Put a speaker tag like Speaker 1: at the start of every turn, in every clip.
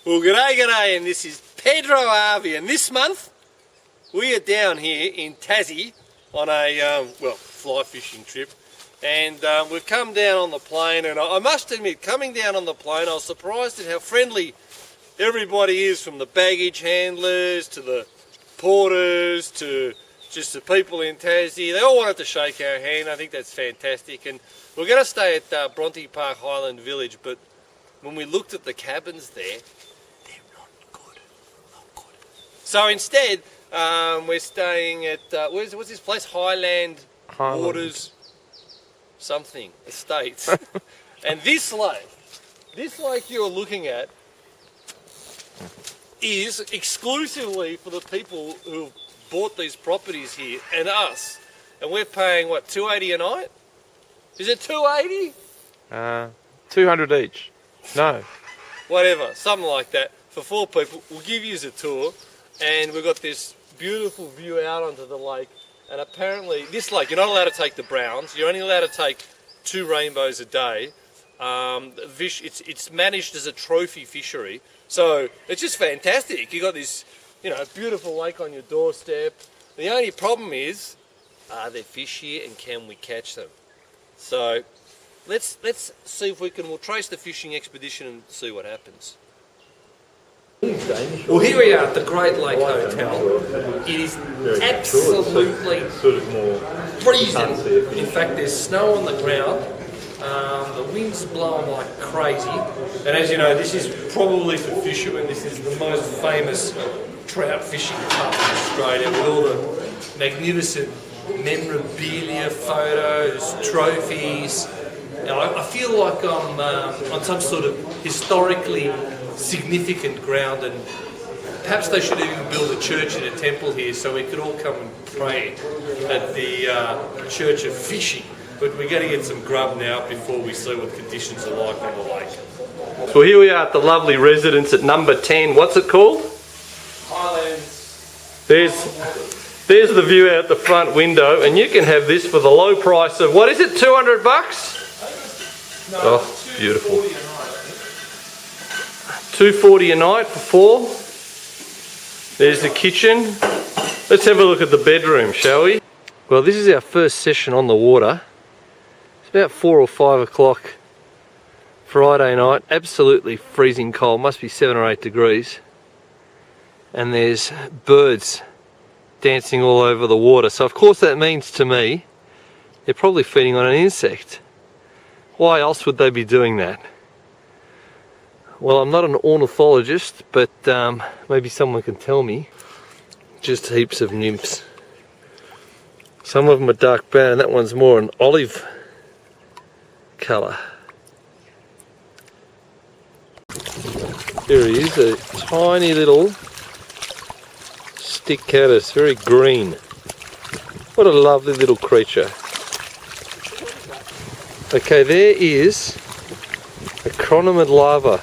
Speaker 1: Well, g'day, and this is Pedro Harvey, and this month we are down here in Tassie on a, fly fishing trip, and we've come down on the plain, and I must admit, coming down on the plain, I was surprised at how friendly everybody is, from the baggage handlers to the porters to just the people in Tassie. They all wanted to shake our hand. I think that's fantastic, and we're going to stay at Bronte Park Highland Village, but when we looked at the cabins there, so instead, we're staying at, what's this place? Highland Waters something, Estates. And this lake you're looking at is exclusively for the people who've bought these properties here and us. And we're paying, what, $280 a night? Is it $280?
Speaker 2: 200 each. No.
Speaker 1: Whatever, something like that. For 4 people, we'll give you a tour. And we've got this beautiful view out onto the lake, and apparently this lake, you're not allowed to take the browns, you're only allowed to take 2 rainbows a day. It's managed as a trophy fishery, so it's just fantastic. You've got this, beautiful lake on your doorstep. The only problem is, are there fish here and can we catch them? So let's see if we'll trace the fishing expedition and see what happens. Well, here we are at the Great Lake Hotel. It is absolutely freezing. In fact, there's snow on the ground. The wind's blowing like crazy. And as you know, this is probably for fishermen. This is the most famous trout fishing club in Australia, with all the magnificent memorabilia, photos, trophies. I feel like I'm on some sort of historically significant ground, and perhaps they should even build a church and a temple here so we could all come and pray at the Church of Fishing. But we're going to get some grub now before we see what conditions are like on the lake. So here we are at the lovely residence at number 10. What's it called?
Speaker 2: Highlands.
Speaker 1: There's the view out the front window, and you can have this for the low price of, what is it, $200 bucks?
Speaker 2: No,
Speaker 1: oh, beautiful.
Speaker 2: $240
Speaker 1: $240
Speaker 2: a night.
Speaker 1: a night for 4. There's the kitchen. Let's have a look at the bedroom, shall we? Well, this is our first session on the water. It's about 4 or 5 o'clock Friday night. Absolutely freezing cold. Must be 7 or 8 degrees. And there's birds dancing all over the water. So of course that means to me they're probably feeding on an insect. Why else would they be doing that? Well, I'm not an ornithologist, but maybe someone can tell me. Just heaps of nymphs. Some of them are dark brown, and that one's more an olive colour. There he is, a tiny little stick caddis, very green. What a lovely little creature. Okay, there is a chronomid larva.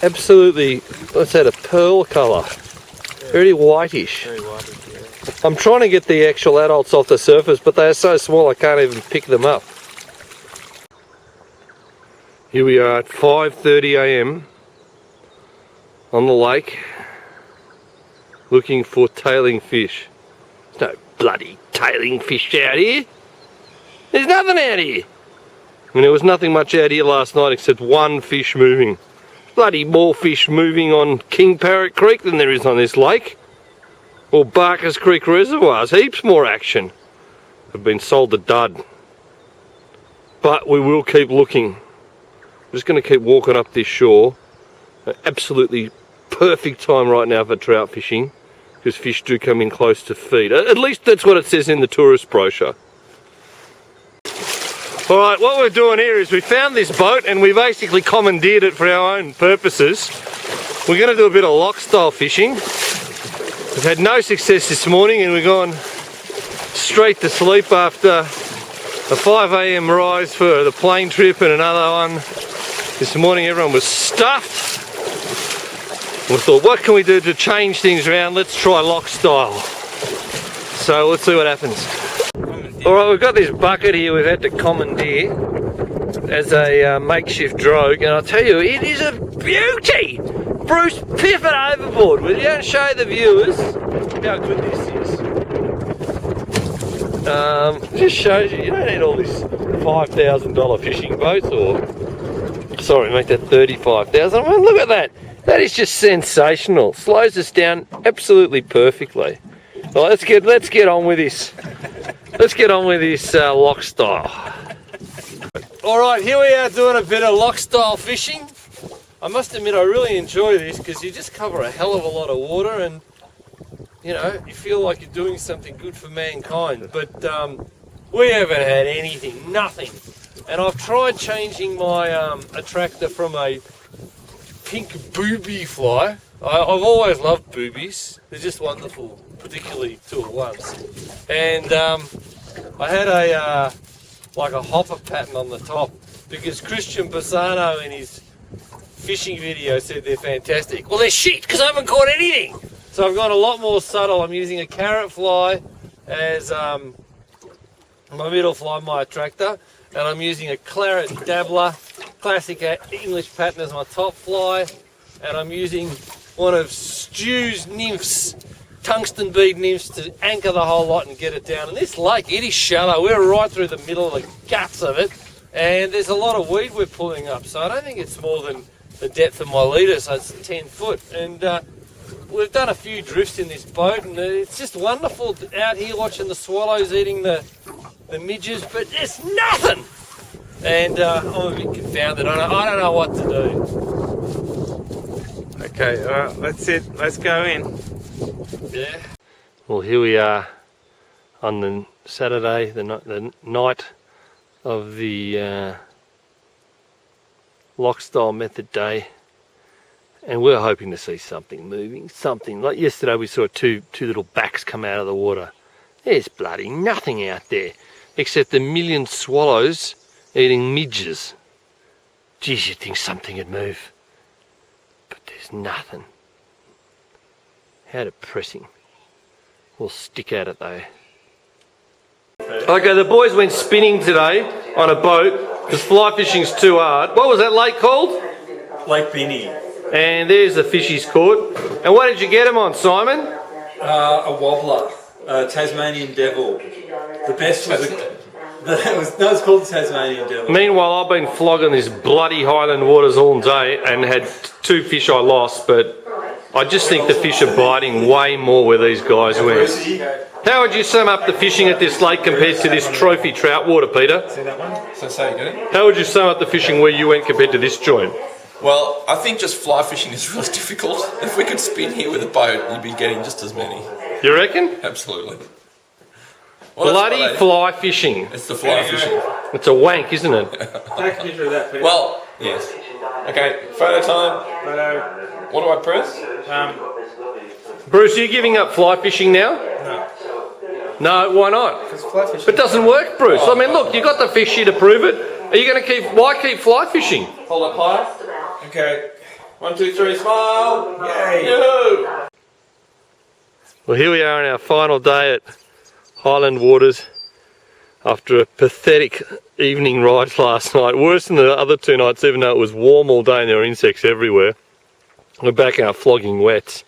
Speaker 1: Absolutely, what's that, a pearl colour? Very whitish.
Speaker 2: Very whitish, yeah.
Speaker 1: I'm trying to get the actual adults off the surface, but they are so small I can't even pick them up. Here we are at 5:30 AM on the lake, looking for tailing fish. There's no bloody tailing fish out here. There's nothing out here. And there was nothing much out here last night except one fish moving. Bloody more fish moving on King Parrot Creek than there is on this lake. Or Barker's Creek reservoirs. Heaps more action. Have been sold to dud. But we will keep looking. I'm just going to keep walking up this shore. An absolutely perfect time right now for trout fishing, because fish do come in close to feed. At least that's what it says in the tourist brochure. Alright, what we're doing here is we found this boat and we basically commandeered it for our own purposes. We're going to do a bit of Loch-style fishing. We've had no success this morning and we've gone straight to sleep after a 5 AM rise for the plane trip and another one. This morning everyone was stuffed. We thought, what can we do to change things around? Let's try Loch-style. So let's see what happens. Alright, we've got this bucket here we've had to commandeer. as a makeshift drogue, and I'll tell you, it is a beauty! Bruce, piff it overboard, will you? And show the viewers how good this is. Just shows you, you don't need all this $5,000 fishing boats, or sorry, make that $35,000. I mean, look at that. That is just sensational. Slows us down absolutely perfectly. Well, let's get on with this. Let's get on with this Loch-style. All right, here we are doing a bit of Loch-style fishing. I must admit, I really enjoy this because you just cover a hell of a lot of water, and you know, you feel like you're doing something good for mankind. But we haven't had anything, nothing. And I've tried changing my attractor from a pink booby fly. I've always loved boobies. They're just wonderful, particularly 2-of-1s. And I had a like a hopper pattern on the top because Christian Bassano in his fishing video said they're fantastic. Well, they're shit because I haven't caught anything. So I've gone a lot more subtle. I'm using a carrot fly as my middle fly, my attractor, and I'm using a claret dabbler, classic English pattern as my top fly, and I'm using one of Stu's nymphs, tungsten bead nymphs, to anchor the whole lot and get it down. And this lake, it is shallow. We're right through the middle of the guts of it, and there's a lot of weed we're pulling up, so I don't think it's more than the depth of my leader, so it's 10 foot. And we've done a few drifts in this boat, and it's just wonderful out here watching the swallows eating the midges, but there's nothing. And I'm a bit confounded. I don't know what to do.
Speaker 2: Okay, alright, that's it. Let's go in.
Speaker 1: Yeah. Well, here we are on the Saturday, the night of the Loch-style method day, and we're hoping to see something moving, something. Like yesterday we saw two little backs come out of the water. There's bloody nothing out there except a million swallows eating midges. Geez, you'd think something would move, but there's nothing. How depressing. We'll stick at it though. Okay, the boys went spinning today on a boat because fly fishing's too hard. What was that lake called?
Speaker 3: Lake Binny.
Speaker 1: And there's the fish he's caught. And what did you get him on, Simon?
Speaker 3: A wobbler, Tasmanian devil. The best was it's called the Tasmanian devil.
Speaker 1: Meanwhile, I've been flogging this bloody Highland Waters all day and had 2 fish I lost, but I just think the fish are biting way more where these guys went. How would you sum up the fishing at this lake compared to this trophy trout water, Peter?
Speaker 3: See that one? So say again.
Speaker 1: How would you sum up the fishing where you went compared to this joint?
Speaker 4: Well, I think just fly fishing is really difficult. If we could spin here with a boat, you'd be getting just as many.
Speaker 1: You reckon?
Speaker 4: Absolutely. Well,
Speaker 1: bloody fly fishing.
Speaker 4: It's the fly fishing.
Speaker 1: It's a wank, isn't it?
Speaker 3: Take a picture of that, Peter.
Speaker 4: Well, yes. Okay, photo time.
Speaker 3: Photo.
Speaker 4: What do I press?
Speaker 1: Bruce, are you giving up fly fishing now?
Speaker 3: No.
Speaker 1: No, why not?
Speaker 3: Because fly fishing.
Speaker 1: It doesn't work, Bruce. I mean, look, you got the fish here to prove it. Are you going to why keep fly fishing?
Speaker 4: Hold up high.
Speaker 3: Okay.
Speaker 4: 1, 2, 3, smile.
Speaker 3: Yay.
Speaker 4: Yoo-hoo.
Speaker 1: Well, here we are on our final day at Highland Waters after a pathetic evening ride last night. Worse than the other 2 nights, even though it was warm all day and there were insects everywhere. We're back out flogging wets,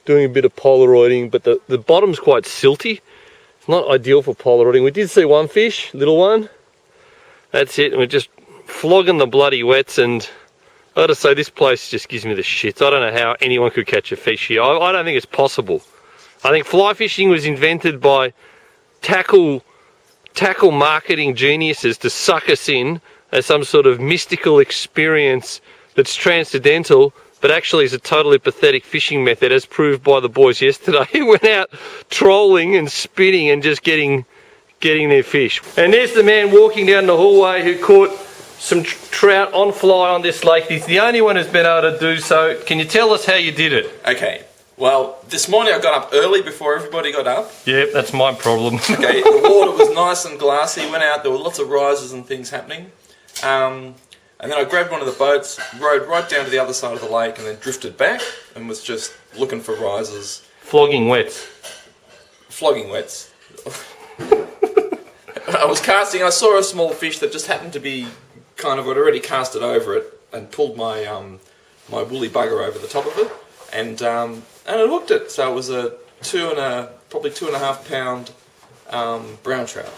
Speaker 1: doing a bit of polaroiding, but the bottom's quite silty. It's not ideal for polaroiding. We did see one fish, little one. That's it, and we're just flogging the bloody wets, and I gotta say, this place just gives me the shits. I don't know how anyone could catch a fish here. I don't think it's possible. I think fly fishing was invented by tackle marketing geniuses to suck us in as some sort of mystical experience that's transcendental, but actually is a totally pathetic fishing method, as proved by the boys yesterday who went out trolling and spinning and just getting their fish. And there's the man walking down the hallway who caught some trout on fly on this lake. He's the only one who's been able to do so. Can you tell us how you did it?
Speaker 4: Okay. Well, this morning I got up early before everybody got up.
Speaker 1: Yep, that's my problem.
Speaker 4: Okay, the water was nice and glassy. Went out, there were lots of rises and things happening. And then I grabbed one of the boats, rowed right down to the other side of the lake, and then drifted back and was just looking for rises.
Speaker 1: Flogging wets.
Speaker 4: Flogging wets. I was casting, I saw a small fish that just happened to be I'd already cast it over it and pulled my my woolly bugger over the top of it, and it hooked it. So it was a probably 2.5 pound brown trout,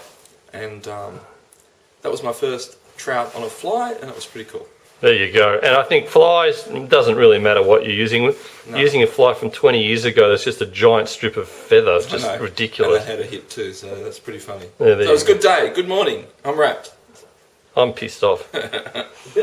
Speaker 4: and that was my first trout on a fly, and it was pretty cool.
Speaker 1: There you go. And I think flies, it doesn't really matter what you're using.
Speaker 4: No.
Speaker 1: Using a fly from 20 years ago that's just a giant strip of feather. It's just
Speaker 4: I know.
Speaker 1: ridiculous.
Speaker 4: And I had a hit too, so that's pretty funny.
Speaker 1: Yeah,
Speaker 4: So it was a good day. Good morning. I'm wrapped.
Speaker 1: I'm pissed off.